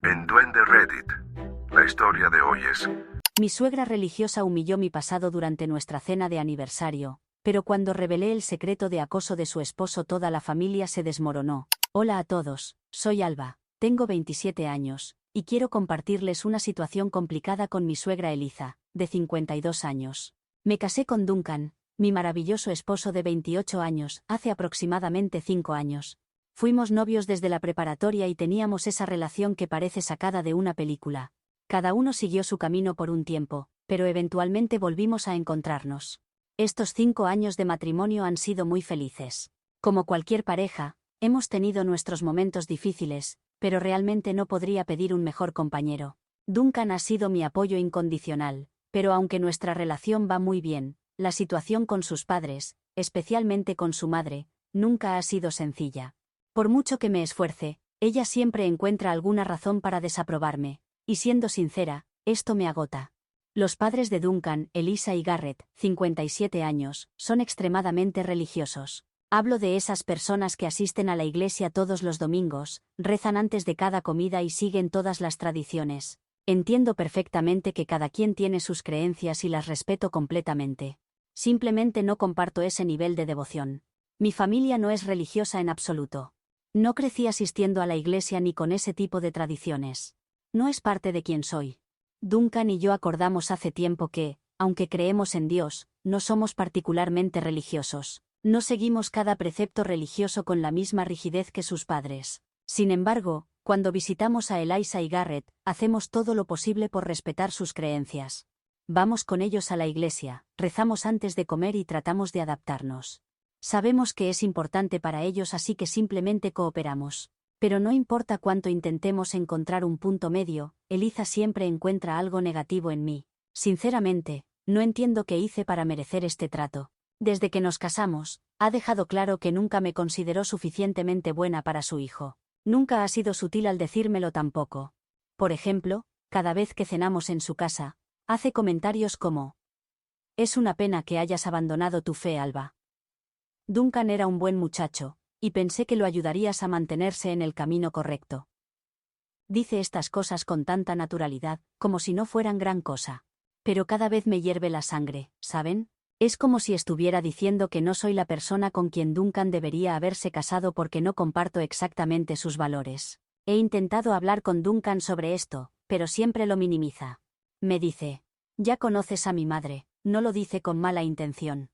En Duende Reddit, la historia de hoy es... Mi suegra religiosa humilló mi pasado durante nuestra cena de aniversario, pero cuando revelé el secreto de acoso de su esposo toda la familia se desmoronó. Hola a todos, soy Alba, tengo 27 años, y quiero compartirles una situación complicada con mi suegra Eliza, de 52 años. Me casé con Duncan, mi maravilloso esposo de 28 años, hace aproximadamente 5 años. Fuimos novios desde la preparatoria y teníamos esa relación que parece sacada de una película. Cada uno siguió su camino por un tiempo, pero eventualmente volvimos a encontrarnos. Estos 5 años de matrimonio han sido muy felices. Como cualquier pareja, hemos tenido nuestros momentos difíciles, pero realmente no podría pedir un mejor compañero. Duncan ha sido mi apoyo incondicional, pero aunque nuestra relación va muy bien, la situación con sus padres, especialmente con su madre, nunca ha sido sencilla. Por mucho que me esfuerce, ella siempre encuentra alguna razón para desaprobarme, y siendo sincera, esto me agota. Los padres de Duncan, Elisa y Garrett, 57 años, son extremadamente religiosos. Hablo de esas personas que asisten a la iglesia todos los domingos, rezan antes de cada comida y siguen todas las tradiciones. Entiendo perfectamente que cada quien tiene sus creencias y las respeto completamente. Simplemente no comparto ese nivel de devoción. Mi familia no es religiosa en absoluto. No crecí asistiendo a la iglesia ni con ese tipo de tradiciones. No es parte de quien soy. Duncan y yo acordamos hace tiempo que, aunque creemos en Dios, no somos particularmente religiosos. No seguimos cada precepto religioso con la misma rigidez que sus padres. Sin embargo, cuando visitamos a Eliza y Garrett, hacemos todo lo posible por respetar sus creencias. Vamos con ellos a la iglesia, rezamos antes de comer y tratamos de adaptarnos. Sabemos que es importante para ellos, así que simplemente cooperamos. Pero no importa cuánto intentemos encontrar un punto medio, Eliza siempre encuentra algo negativo en mí. Sinceramente, no entiendo qué hice para merecer este trato. Desde que nos casamos, ha dejado claro que nunca me consideró suficientemente buena para su hijo. Nunca ha sido sutil al decírmelo tampoco. Por ejemplo, cada vez que cenamos en su casa, hace comentarios como: «Es una pena que hayas abandonado tu fe, Alba. Duncan era un buen muchacho, y pensé que lo ayudarías a mantenerse en el camino correcto». Dice estas cosas con tanta naturalidad, como si no fueran gran cosa. Pero cada vez me hierve la sangre, ¿saben? Es como si estuviera diciendo que no soy la persona con quien Duncan debería haberse casado porque no comparto exactamente sus valores. He intentado hablar con Duncan sobre esto, pero siempre lo minimiza. Me dice: «Ya conoces a mi madre», no lo dice con mala intención.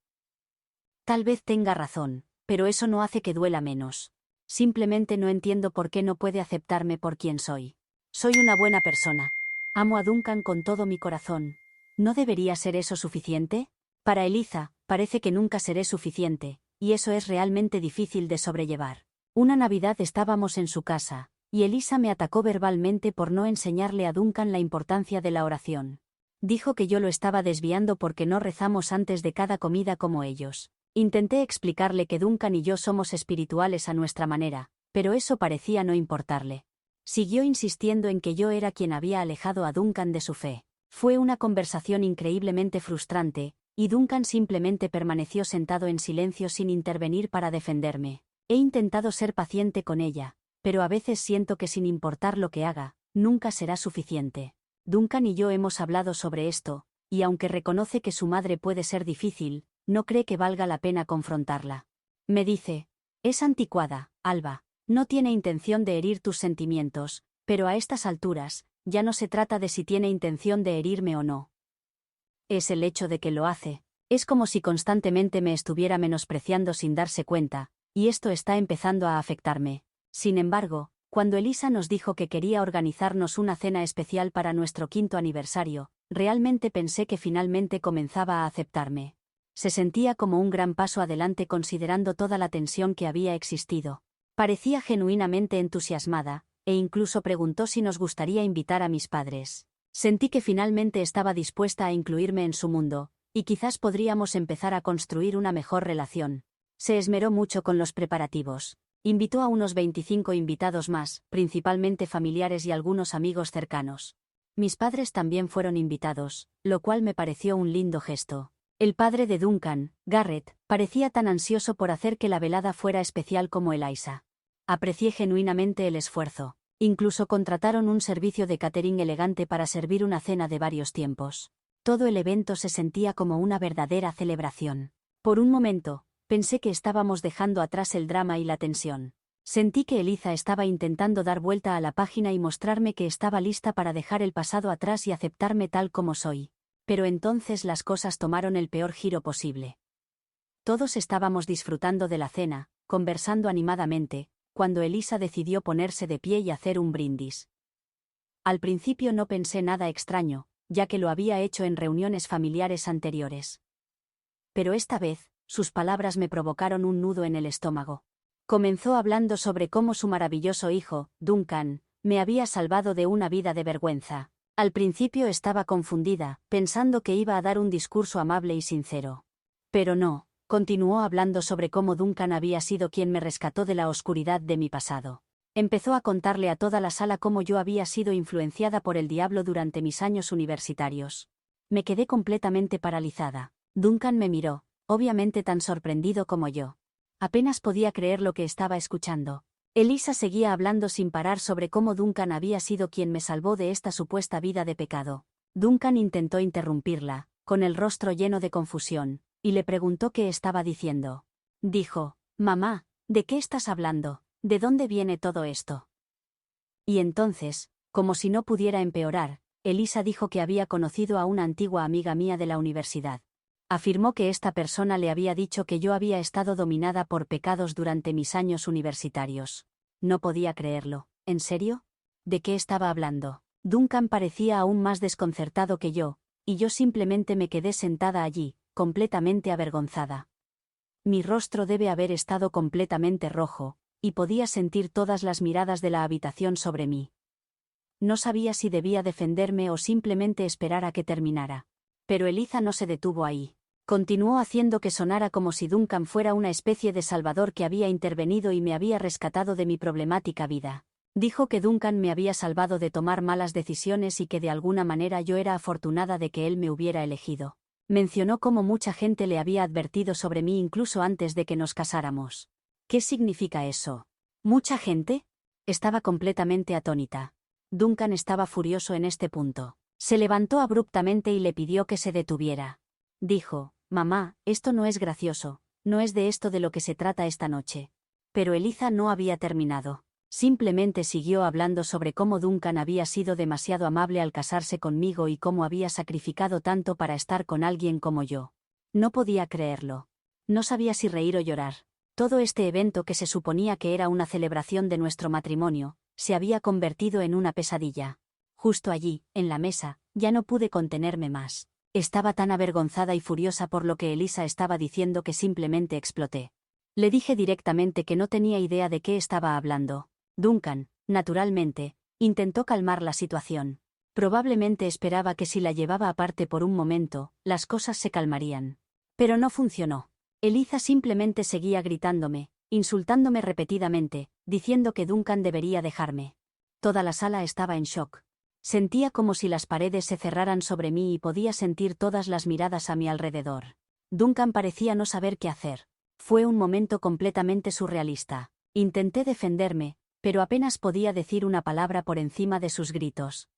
Tal vez tenga razón, pero eso no hace que duela menos. Simplemente no entiendo por qué no puede aceptarme por quien soy. Soy una buena persona. Amo a Duncan con todo mi corazón. ¿No debería ser eso suficiente? Para Eliza, parece que nunca seré suficiente, y eso es realmente difícil de sobrellevar. Una Navidad estábamos en su casa, y Elisa me atacó verbalmente por no enseñarle a Duncan la importancia de la oración. Dijo que yo lo estaba desviando porque no rezamos antes de cada comida como ellos. Intenté explicarle que Duncan y yo somos espirituales a nuestra manera, pero eso parecía no importarle. Siguió insistiendo en que yo era quien había alejado a Duncan de su fe. Fue una conversación increíblemente frustrante, y Duncan simplemente permaneció sentado en silencio sin intervenir para defenderme. He intentado ser paciente con ella, pero a veces siento que sin importar lo que haga, nunca será suficiente. Duncan y yo hemos hablado sobre esto, y aunque reconoce que su madre puede ser difícil, no cree que valga la pena confrontarla. Me dice: «Es anticuada, Alba, no tiene intención de herir tus sentimientos, pero a estas alturas, ya no se trata de si tiene intención de herirme o no. Es el hecho de que lo hace. Es como si constantemente me estuviera menospreciando sin darse cuenta, y esto está empezando a afectarme». Sin embargo, cuando Elisa nos dijo que quería organizarnos una cena especial para nuestro 5º aniversario, realmente pensé que finalmente comenzaba a aceptarme. Se sentía como un gran paso adelante considerando toda la tensión que había existido. Parecía genuinamente entusiasmada, e incluso preguntó si nos gustaría invitar a mis padres. Sentí que finalmente estaba dispuesta a incluirme en su mundo, y quizás podríamos empezar a construir una mejor relación. Se esmeró mucho con los preparativos. Invitó a unos 25 invitados más, principalmente familiares y algunos amigos cercanos. Mis padres también fueron invitados, lo cual me pareció un lindo gesto. El padre de Duncan, Garrett, parecía tan ansioso por hacer que la velada fuera especial como Eliza. Aprecié genuinamente el esfuerzo. Incluso contrataron un servicio de catering elegante para servir una cena de varios tiempos. Todo el evento se sentía como una verdadera celebración. Por un momento, pensé que estábamos dejando atrás el drama y la tensión. Sentí que Eliza estaba intentando dar vuelta a la página y mostrarme que estaba lista para dejar el pasado atrás y aceptarme tal como soy. Pero entonces las cosas tomaron el peor giro posible. Todos estábamos disfrutando de la cena, conversando animadamente, cuando Elisa decidió ponerse de pie y hacer un brindis. Al principio no pensé nada extraño, ya que lo había hecho en reuniones familiares anteriores. Pero esta vez, sus palabras me provocaron un nudo en el estómago. Comenzó hablando sobre cómo su maravilloso hijo, Duncan, me había salvado de una vida de vergüenza. Al principio estaba confundida, pensando que iba a dar un discurso amable y sincero. Pero no. Continuó hablando sobre cómo Duncan había sido quien me rescató de la oscuridad de mi pasado. Empezó a contarle a toda la sala cómo yo había sido influenciada por el diablo durante mis años universitarios. Me quedé completamente paralizada. Duncan me miró, obviamente tan sorprendido como yo. Apenas podía creer lo que estaba escuchando. Elisa seguía hablando sin parar sobre cómo Duncan había sido quien me salvó de esta supuesta vida de pecado. Duncan intentó interrumpirla, con el rostro lleno de confusión, y le preguntó qué estaba diciendo. Dijo: «Mamá, ¿de qué estás hablando? ¿De dónde viene todo esto?» Y entonces, como si no pudiera empeorar, Elisa dijo que había conocido a una antigua amiga mía de la universidad. Afirmó que esta persona le había dicho que yo había estado dominada por pecados durante mis años universitarios. No podía creerlo. ¿En serio? ¿De qué estaba hablando? Duncan parecía aún más desconcertado que yo, y yo simplemente me quedé sentada allí, completamente avergonzada. Mi rostro debe haber estado completamente rojo, y podía sentir todas las miradas de la habitación sobre mí. No sabía si debía defenderme o simplemente esperar a que terminara. Pero Eliza no se detuvo ahí. Continuó haciendo que sonara como si Duncan fuera una especie de salvador que había intervenido y me había rescatado de mi problemática vida. Dijo que Duncan me había salvado de tomar malas decisiones y que de alguna manera yo era afortunada de que él me hubiera elegido. Mencionó cómo mucha gente le había advertido sobre mí incluso antes de que nos casáramos. ¿Qué significa eso? ¿Mucha gente? Estaba completamente atónita. Duncan estaba furioso en este punto. Se levantó abruptamente y le pidió que se detuviera. Dijo: «Mamá, esto no es gracioso, no es de esto de lo que se trata esta noche». Pero Eliza no había terminado. Simplemente siguió hablando sobre cómo Duncan había sido demasiado amable al casarse conmigo y cómo había sacrificado tanto para estar con alguien como yo. No podía creerlo. No sabía si reír o llorar. Todo este evento que se suponía que era una celebración de nuestro matrimonio, se había convertido en una pesadilla. Justo allí, en la mesa, ya no pude contenerme más. Estaba tan avergonzada y furiosa por lo que Elisa estaba diciendo que simplemente exploté. Le dije directamente que no tenía idea de qué estaba hablando. Duncan, naturalmente, intentó calmar la situación. Probablemente esperaba que si la llevaba aparte por un momento, las cosas se calmarían. Pero no funcionó. Eliza simplemente seguía gritándome, insultándome repetidamente, diciendo que Duncan debería dejarme. Toda la sala estaba en shock. Sentía como si las paredes se cerraran sobre mí y podía sentir todas las miradas a mi alrededor. Duncan parecía no saber qué hacer. Fue un momento completamente surrealista. Intenté defenderme, pero apenas podía decir una palabra por encima de sus gritos.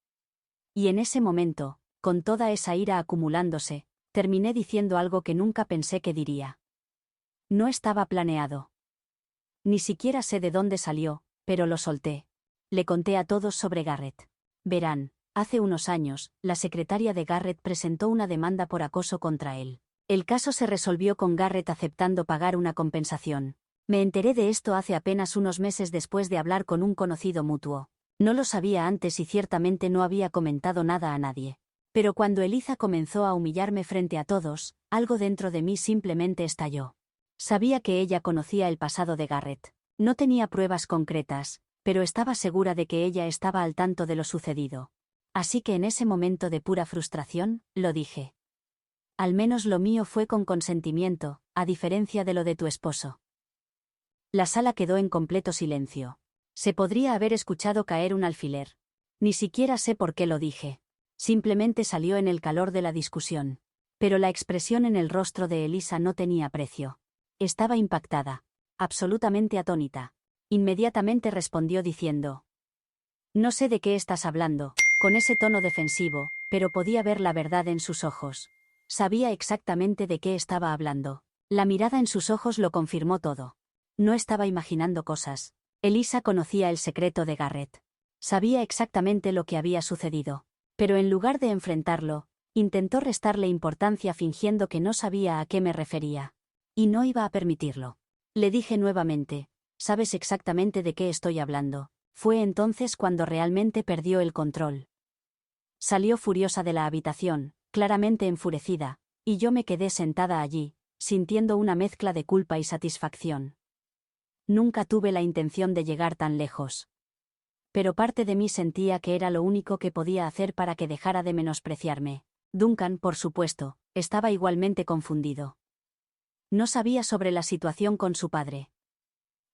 Y en ese momento, con toda esa ira acumulándose, terminé diciendo algo que nunca pensé que diría. No estaba planeado. Ni siquiera sé de dónde salió, pero lo solté. Le conté a todos sobre Garrett. Verán, hace unos años, la secretaria de Garrett presentó una demanda por acoso contra él. El caso se resolvió con Garrett aceptando pagar una compensación. Me enteré de esto hace apenas unos meses después de hablar con un conocido mutuo. No lo sabía antes y ciertamente no había comentado nada a nadie. Pero cuando Eliza comenzó a humillarme frente a todos, algo dentro de mí simplemente estalló. Sabía que ella conocía el pasado de Garrett. No tenía pruebas concretas, pero estaba segura de que ella estaba al tanto de lo sucedido. Así que en ese momento de pura frustración, lo dije. Al menos lo mío fue con consentimiento, a diferencia de lo de tu esposo. La sala quedó en completo silencio. Se podría haber escuchado caer un alfiler. Ni siquiera sé por qué lo dije. Simplemente salió en el calor de la discusión. Pero la expresión en el rostro de Elisa no tenía precio. Estaba impactada. Absolutamente atónita. Inmediatamente respondió diciendo: No sé de qué estás hablando, con ese tono defensivo, pero podía ver la verdad en sus ojos. Sabía exactamente de qué estaba hablando. La mirada en sus ojos lo confirmó todo. No estaba imaginando cosas. Elisa conocía el secreto de Garrett. Sabía exactamente lo que había sucedido. Pero en lugar de enfrentarlo, intentó restarle importancia fingiendo que no sabía a qué me refería. Y no iba a permitirlo. Le dije nuevamente, «¿Sabes exactamente de qué estoy hablando?» Fue entonces cuando realmente perdió el control. Salió furiosa de la habitación, claramente enfurecida, y yo me quedé sentada allí, sintiendo una mezcla de culpa y satisfacción. Nunca tuve la intención de llegar tan lejos. Pero parte de mí sentía que era lo único que podía hacer para que dejara de menospreciarme. Duncan, por supuesto, estaba igualmente confundido. No sabía sobre la situación con su padre.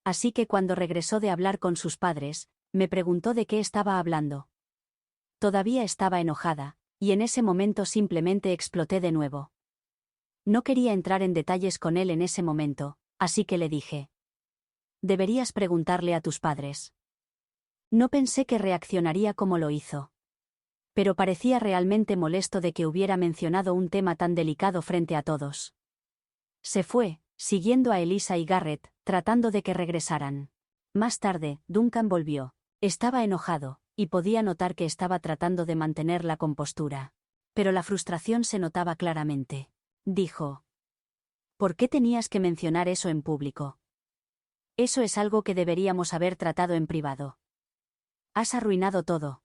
Así que cuando regresó de hablar con sus padres, me preguntó de qué estaba hablando. Todavía estaba enojada, y en ese momento simplemente exploté de nuevo. No quería entrar en detalles con él en ese momento, así que le dije: «Deberías preguntarle a tus padres». No pensé que reaccionaría como lo hizo. Pero parecía realmente molesto de que hubiera mencionado un tema tan delicado frente a todos. Se fue, siguiendo a Elisa y Garrett, tratando de que regresaran. Más tarde, Duncan volvió. Estaba enojado, y podía notar que estaba tratando de mantener la compostura. Pero la frustración se notaba claramente. Dijo: «¿Por qué tenías que mencionar eso en público? Eso es algo que deberíamos haber tratado en privado. Has arruinado todo».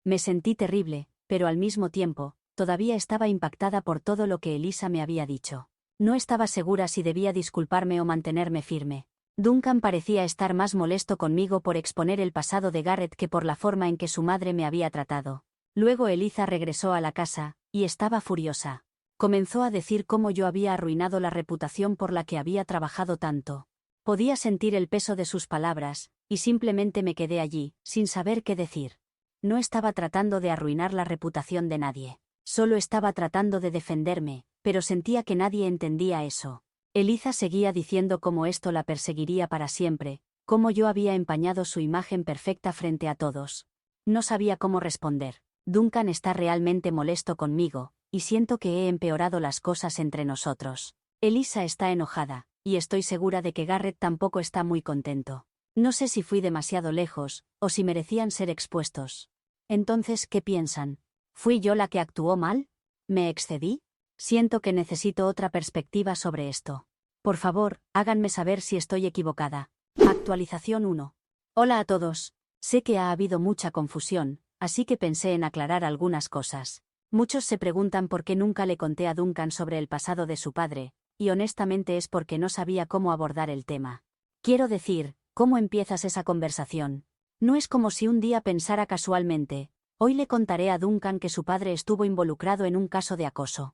Me sentí terrible, pero al mismo tiempo, todavía estaba impactada por todo lo que Elisa me había dicho. No estaba segura si debía disculparme o mantenerme firme. Duncan parecía estar más molesto conmigo por exponer el pasado de Garrett que por la forma en que su madre me había tratado. Luego Elisa regresó a la casa, y estaba furiosa. Comenzó a decir cómo yo había arruinado la reputación por la que había trabajado tanto. Podía sentir el peso de sus palabras, y simplemente me quedé allí, sin saber qué decir. No estaba tratando de arruinar la reputación de nadie. Solo estaba tratando de defenderme, pero sentía que nadie entendía eso. Elisa seguía diciendo cómo esto la perseguiría para siempre, cómo yo había empañado su imagen perfecta frente a todos. No sabía cómo responder. Duncan está realmente molesto conmigo, y siento que he empeorado las cosas entre nosotros. Elisa está enojada, y estoy segura de que Garrett tampoco está muy contento. No sé si fui demasiado lejos, o si merecían ser expuestos. Entonces, ¿qué piensan? ¿Fui yo la que actuó mal? ¿Me excedí? Siento que necesito otra perspectiva sobre esto. Por favor, háganme saber si estoy equivocada. Actualización 1. Hola a todos. Sé que ha habido mucha confusión, así que pensé en aclarar algunas cosas. Muchos se preguntan por qué nunca le conté a Duncan sobre el pasado de su padre, y honestamente es porque no sabía cómo abordar el tema. Quiero decir, ¿cómo empiezas esa conversación? No es como si un día pensara casualmente: «Hoy le contaré a Duncan que su padre estuvo involucrado en un caso de acoso».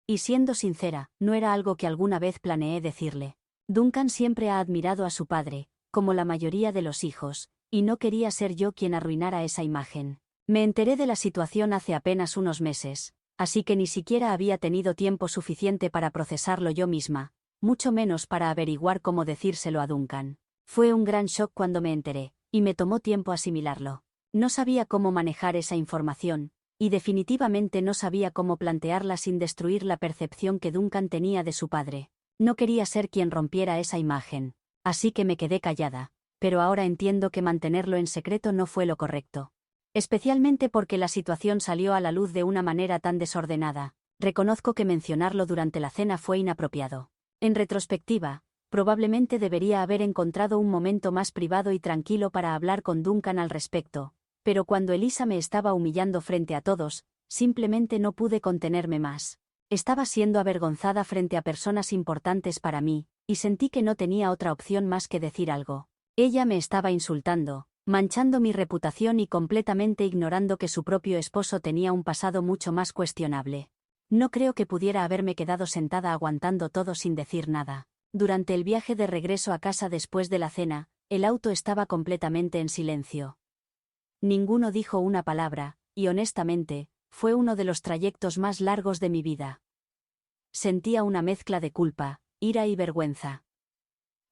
Y siendo sincera, no era algo que alguna vez planeé decirle. Duncan siempre ha admirado a su padre, como la mayoría de los hijos, y no quería ser yo quien arruinara esa imagen. Me enteré de la situación hace apenas unos meses, así que ni siquiera había tenido tiempo suficiente para procesarlo yo misma, mucho menos para averiguar cómo decírselo a Duncan. Fue un gran shock cuando me enteré, y me tomó tiempo asimilarlo. No sabía cómo manejar esa información, y definitivamente no sabía cómo plantearla sin destruir la percepción que Duncan tenía de su padre. No quería ser quien rompiera esa imagen, así que me quedé callada, pero ahora entiendo que mantenerlo en secreto no fue lo correcto. Especialmente porque la situación salió a la luz de una manera tan desordenada. Reconozco que mencionarlo durante la cena fue inapropiado. En retrospectiva, probablemente debería haber encontrado un momento más privado y tranquilo para hablar con Duncan al respecto, pero cuando Elisa me estaba humillando frente a todos, simplemente no pude contenerme más. Estaba siendo avergonzada frente a personas importantes para mí, y sentí que no tenía otra opción más que decir algo. Ella me estaba insultando, manchando mi reputación y completamente ignorando que su propio esposo tenía un pasado mucho más cuestionable. No creo que pudiera haberme quedado sentada aguantando todo sin decir nada. Durante el viaje de regreso a casa después de la cena, el auto estaba completamente en silencio. Ninguno dijo una palabra, y honestamente, fue uno de los trayectos más largos de mi vida. Sentía una mezcla de culpa, ira y vergüenza.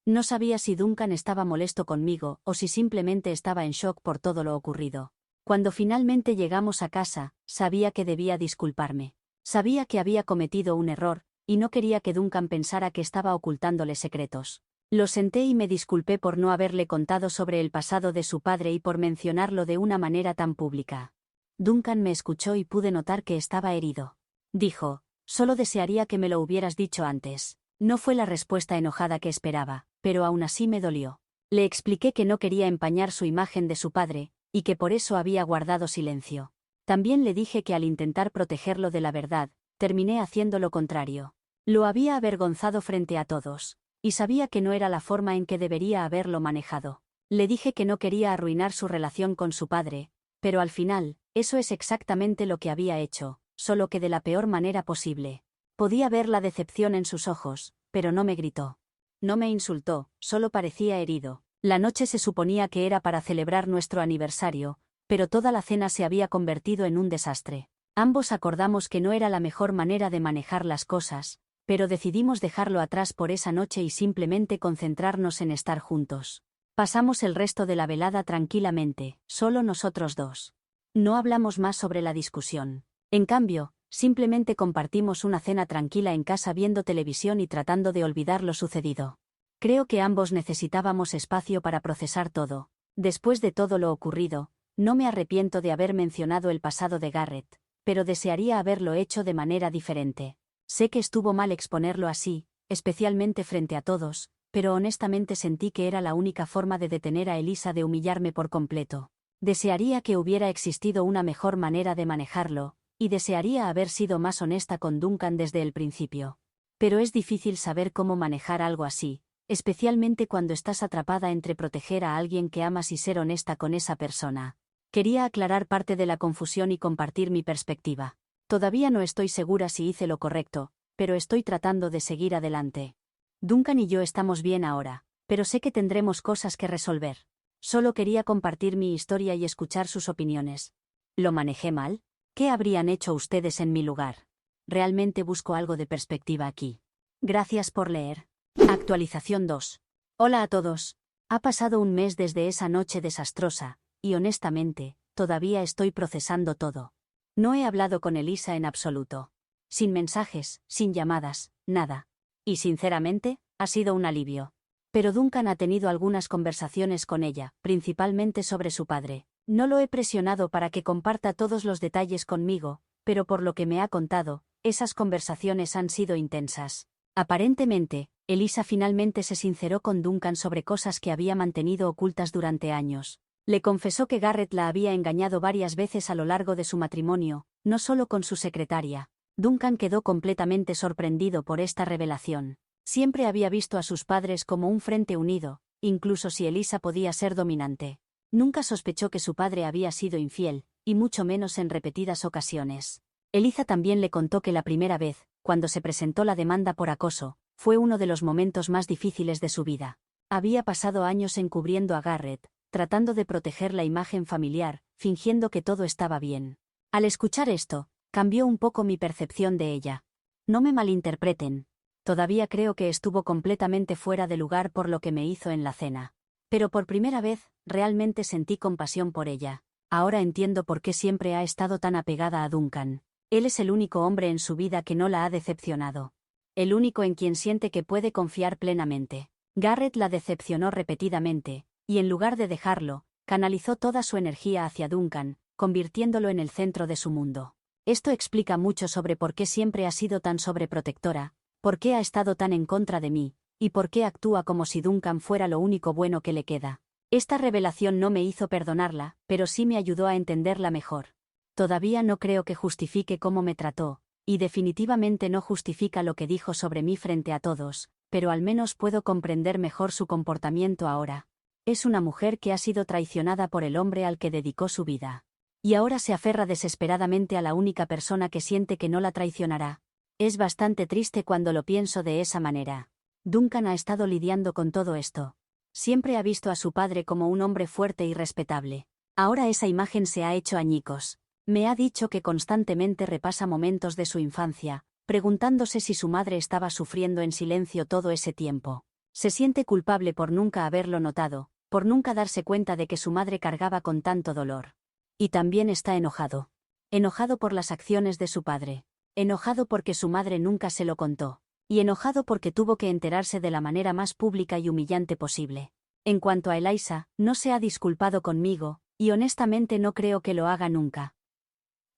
No sabía si Duncan estaba molesto conmigo o si simplemente estaba en shock por todo lo ocurrido. Cuando finalmente llegamos a casa, sabía que debía disculparme. Sabía que había cometido un error, y no quería que Duncan pensara que estaba ocultándole secretos. Lo senté y me disculpé por no haberle contado sobre el pasado de su padre y por mencionarlo de una manera tan pública. Duncan me escuchó y pude notar que estaba herido. Dijo, «Solo desearía que me lo hubieras dicho antes». No fue la respuesta enojada que esperaba, pero aún así me dolió. Le expliqué que no quería empañar su imagen de su padre, y que por eso había guardado silencio. También le dije que al intentar protegerlo de la verdad, terminé haciendo lo contrario. Lo había avergonzado frente a todos, y sabía que no era la forma en que debería haberlo manejado. Le dije que no quería arruinar su relación con su padre, pero al final, eso es exactamente lo que había hecho, solo que de la peor manera posible. Podía ver la decepción en sus ojos, pero no me gritó. No me insultó, solo parecía herido. La noche se suponía que era para celebrar nuestro aniversario, pero toda la cena se había convertido en un desastre. Ambos acordamos que no era la mejor manera de manejar las cosas, pero decidimos dejarlo atrás por esa noche y simplemente concentrarnos en estar juntos. Pasamos el resto de la velada tranquilamente, solo nosotros dos. No hablamos más sobre la discusión. En cambio, simplemente compartimos una cena tranquila en casa viendo televisión y tratando de olvidar lo sucedido. Creo que ambos necesitábamos espacio para procesar todo. Después de todo lo ocurrido, no me arrepiento de haber mencionado el pasado de Garrett, pero desearía haberlo hecho de manera diferente. Sé que estuvo mal exponerlo así, especialmente frente a todos, pero honestamente sentí que era la única forma de detener a Elisa de humillarme por completo. Desearía que hubiera existido una mejor manera de manejarlo, y desearía haber sido más honesta con Duncan desde el principio. Pero es difícil saber cómo manejar algo así, especialmente cuando estás atrapada entre proteger a alguien que amas y ser honesta con esa persona. Quería aclarar parte de la confusión y compartir mi perspectiva. Todavía no estoy segura si hice lo correcto, pero estoy tratando de seguir adelante. Duncan y yo estamos bien ahora, pero sé que tendremos cosas que resolver. Solo quería compartir mi historia y escuchar sus opiniones. ¿Lo manejé mal? ¿Qué habrían hecho ustedes en mi lugar? Realmente busco algo de perspectiva aquí. Gracias por leer. Actualización 2. Hola a todos. Ha pasado un mes desde esa noche desastrosa, y honestamente, todavía estoy procesando todo. No he hablado con Elisa en absoluto. Sin mensajes, sin llamadas, nada. Y sinceramente, ha sido un alivio. Pero Duncan ha tenido algunas conversaciones con ella, principalmente sobre su padre. No lo he presionado para que comparta todos los detalles conmigo, pero por lo que me ha contado, esas conversaciones han sido intensas. Aparentemente, Elisa finalmente se sinceró con Duncan sobre cosas que había mantenido ocultas durante años. Le confesó que Garrett la había engañado varias veces a lo largo de su matrimonio, no solo con su secretaria. Duncan quedó completamente sorprendido por esta revelación. Siempre había visto a sus padres como un frente unido, incluso si Elisa podía ser dominante. Nunca sospechó que su padre había sido infiel, y mucho menos en repetidas ocasiones. Elisa también le contó que la primera vez, cuando se presentó la demanda por acoso, fue uno de los momentos más difíciles de su vida. Había pasado años encubriendo a Garrett, tratando de proteger la imagen familiar, fingiendo que todo estaba bien. Al escuchar esto, cambió un poco mi percepción de ella. No me malinterpreten. Todavía creo que estuvo completamente fuera de lugar por lo que me hizo en la cena. Pero por primera vez, realmente sentí compasión por ella. Ahora entiendo por qué siempre ha estado tan apegada a Duncan. Él es el único hombre en su vida que no la ha decepcionado. El único en quien siente que puede confiar plenamente. Garrett la decepcionó repetidamente, y en lugar de dejarlo, canalizó toda su energía hacia Duncan, convirtiéndolo en el centro de su mundo. Esto explica mucho sobre por qué siempre ha sido tan sobreprotectora, por qué ha estado tan en contra de mí, y por qué actúa como si Duncan fuera lo único bueno que le queda. Esta revelación no me hizo perdonarla, pero sí me ayudó a entenderla mejor. Todavía no creo que justifique cómo me trató, y definitivamente no justifica lo que dijo sobre mí frente a todos, pero al menos puedo comprender mejor su comportamiento ahora. Es una mujer que ha sido traicionada por el hombre al que dedicó su vida. Y ahora se aferra desesperadamente a la única persona que siente que no la traicionará. Es bastante triste cuando lo pienso de esa manera. Duncan ha estado lidiando con todo esto. Siempre ha visto a su padre como un hombre fuerte y respetable. Ahora esa imagen se ha hecho añicos. Me ha dicho que constantemente repasa momentos de su infancia, preguntándose si su madre estaba sufriendo en silencio todo ese tiempo. Se siente culpable por nunca haberlo notado, por nunca darse cuenta de que su madre cargaba con tanto dolor. Y también está enojado. Enojado por las acciones de su padre. Enojado porque su madre nunca se lo contó. Y enojado porque tuvo que enterarse de la manera más pública y humillante posible. En cuanto a Eliza, no se ha disculpado conmigo, y honestamente no creo que lo haga nunca.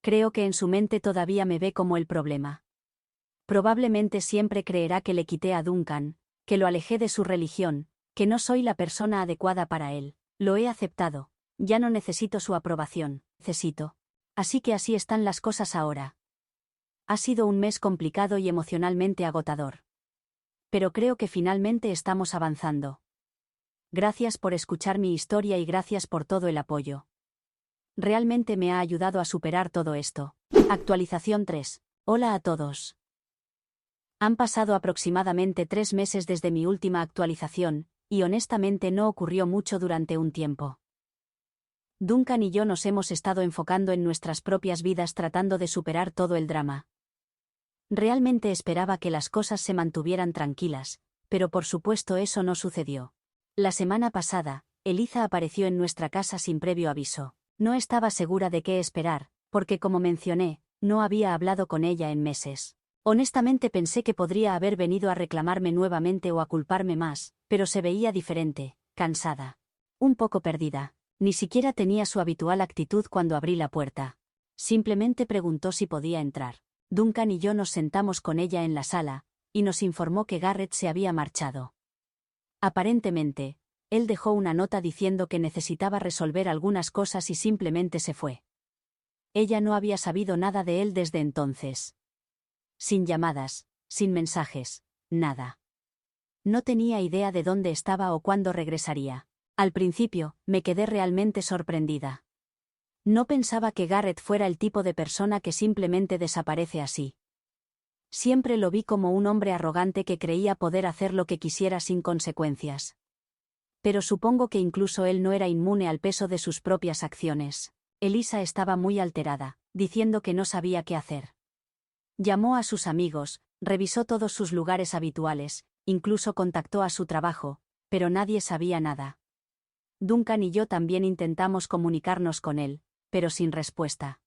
Creo que en su mente todavía me ve como el problema. Probablemente siempre creerá que le quité a Duncan, que lo alejé de su religión, que no soy la persona adecuada para él. Lo he aceptado. Ya no necesito su aprobación. Necesito. Así que así están las cosas ahora. Ha sido un mes complicado y emocionalmente agotador. Pero creo que finalmente estamos avanzando. Gracias por escuchar mi historia y gracias por todo el apoyo. Realmente me ha ayudado a superar todo esto. Actualización 3. Hola a todos. Han pasado aproximadamente 3 meses desde mi última actualización, y honestamente no ocurrió mucho durante un tiempo. Duncan y yo nos hemos estado enfocando en nuestras propias vidas tratando de superar todo el drama. Realmente esperaba que las cosas se mantuvieran tranquilas, pero por supuesto eso no sucedió. La semana pasada, Eliza apareció en nuestra casa sin previo aviso. No estaba segura de qué esperar, porque como mencioné, no había hablado con ella en meses. Honestamente pensé que podría haber venido a reclamarme nuevamente o a culparme más, pero se veía diferente, cansada. Un poco perdida. Ni siquiera tenía su habitual actitud cuando abrí la puerta. Simplemente preguntó si podía entrar. Duncan y yo nos sentamos con ella en la sala, y nos informó que Garrett se había marchado. Aparentemente, él dejó una nota diciendo que necesitaba resolver algunas cosas y simplemente se fue. Ella no había sabido nada de él desde entonces. Sin llamadas, sin mensajes, nada. No tenía idea de dónde estaba o cuándo regresaría. Al principio, me quedé realmente sorprendida. No pensaba que Garrett fuera el tipo de persona que simplemente desaparece así. Siempre lo vi como un hombre arrogante que creía poder hacer lo que quisiera sin consecuencias. Pero supongo que incluso él no era inmune al peso de sus propias acciones. Eliza estaba muy alterada, diciendo que no sabía qué hacer. Llamó a sus amigos, revisó todos sus lugares habituales, incluso contactó a su trabajo, pero nadie sabía nada. Duncan y yo también intentamos comunicarnos con él, pero sin respuesta.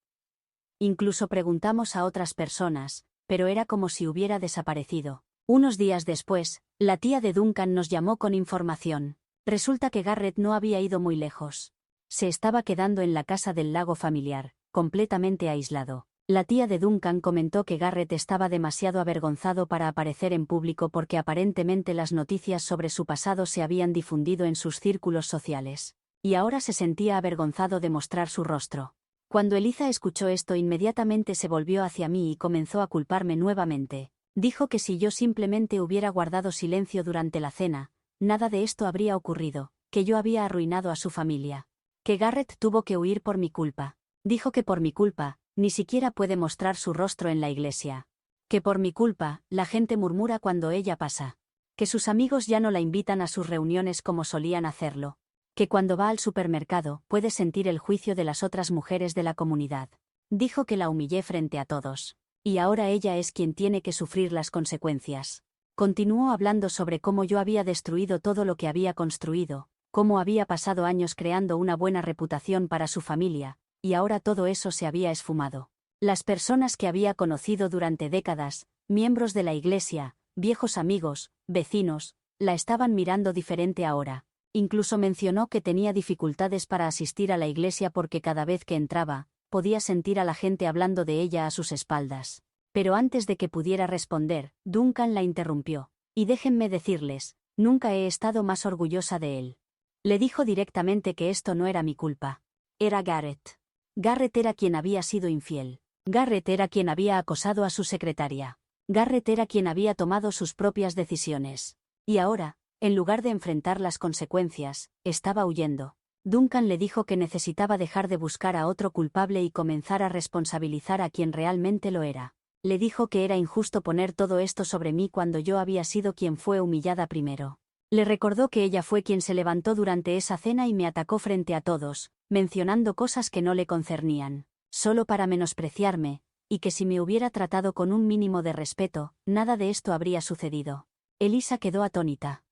Incluso preguntamos a otras personas, pero era como si hubiera desaparecido. Unos días después, la tía de Duncan nos llamó con información. Resulta que Garrett no había ido muy lejos. Se estaba quedando en la casa del lago familiar, completamente aislado. La tía de Duncan comentó que Garrett estaba demasiado avergonzado para aparecer en público porque aparentemente las noticias sobre su pasado se habían difundido en sus círculos sociales. Y ahora se sentía avergonzado de mostrar su rostro. Cuando Eliza escuchó esto inmediatamente se volvió hacia mí y comenzó a culparme nuevamente. Dijo que si yo simplemente hubiera guardado silencio durante la cena, nada de esto habría ocurrido, que yo había arruinado a su familia. Que Garrett tuvo que huir por mi culpa. Dijo que por mi culpa, ni siquiera puede mostrar su rostro en la iglesia. Que por mi culpa, la gente murmura cuando ella pasa. Que sus amigos ya no la invitan a sus reuniones como solían hacerlo. Que cuando va al supermercado puede sentir el juicio de las otras mujeres de la comunidad. Dijo que la humillé frente a todos. Y ahora ella es quien tiene que sufrir las consecuencias. Continuó hablando sobre cómo yo había destruido todo lo que había construido, cómo había pasado años creando una buena reputación para su familia, y ahora todo eso se había esfumado. Las personas que había conocido durante décadas, miembros de la iglesia, viejos amigos, vecinos, la estaban mirando diferente ahora. Incluso mencionó que tenía dificultades para asistir a la iglesia porque cada vez que entraba, podía sentir a la gente hablando de ella a sus espaldas. Pero antes de que pudiera responder, Duncan la interrumpió. Y déjenme decirles, nunca he estado más orgullosa de él. Le dijo directamente que esto no era mi culpa. Era Garrett. Garrett era quien había sido infiel. Garrett era quien había acosado a su secretaria. Garrett era quien había tomado sus propias decisiones. Y ahora, en lugar de enfrentar las consecuencias, estaba huyendo. Duncan le dijo que necesitaba dejar de buscar a otro culpable y comenzar a responsabilizar a quien realmente lo era. Le dijo que era injusto poner todo esto sobre mí cuando yo había sido quien fue humillada primero. Le recordó que ella fue quien se levantó durante esa cena y me atacó frente a todos, mencionando cosas que no le concernían, solo para menospreciarme, y que si me hubiera tratado con un mínimo de respeto, nada de esto habría sucedido. Eliza quedó atónita.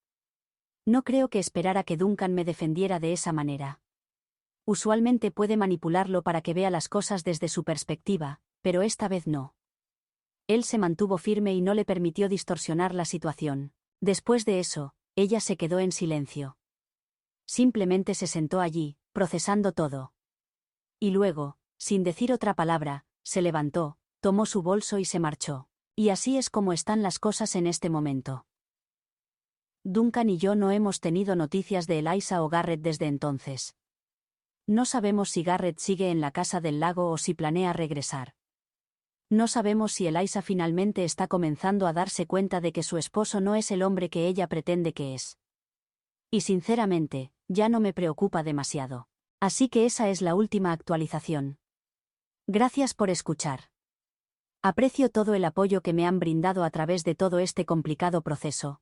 No creo que esperara que Duncan me defendiera de esa manera. Usualmente puede manipularlo para que vea las cosas desde su perspectiva, pero esta vez no. Él se mantuvo firme y no le permitió distorsionar la situación. Después de eso, ella se quedó en silencio. Simplemente se sentó allí, procesando todo. Y luego, sin decir otra palabra, se levantó, tomó su bolso y se marchó. Y así es como están las cosas en este momento. Duncan y yo no hemos tenido noticias de Eliza o Garrett desde entonces. No sabemos si Garrett sigue en la casa del lago o si planea regresar. No sabemos si Eliza finalmente está comenzando a darse cuenta de que su esposo no es el hombre que ella pretende que es. Y sinceramente, ya no me preocupa demasiado. Así que esa es la última actualización. Gracias por escuchar. Aprecio todo el apoyo que me han brindado a través de todo este complicado proceso,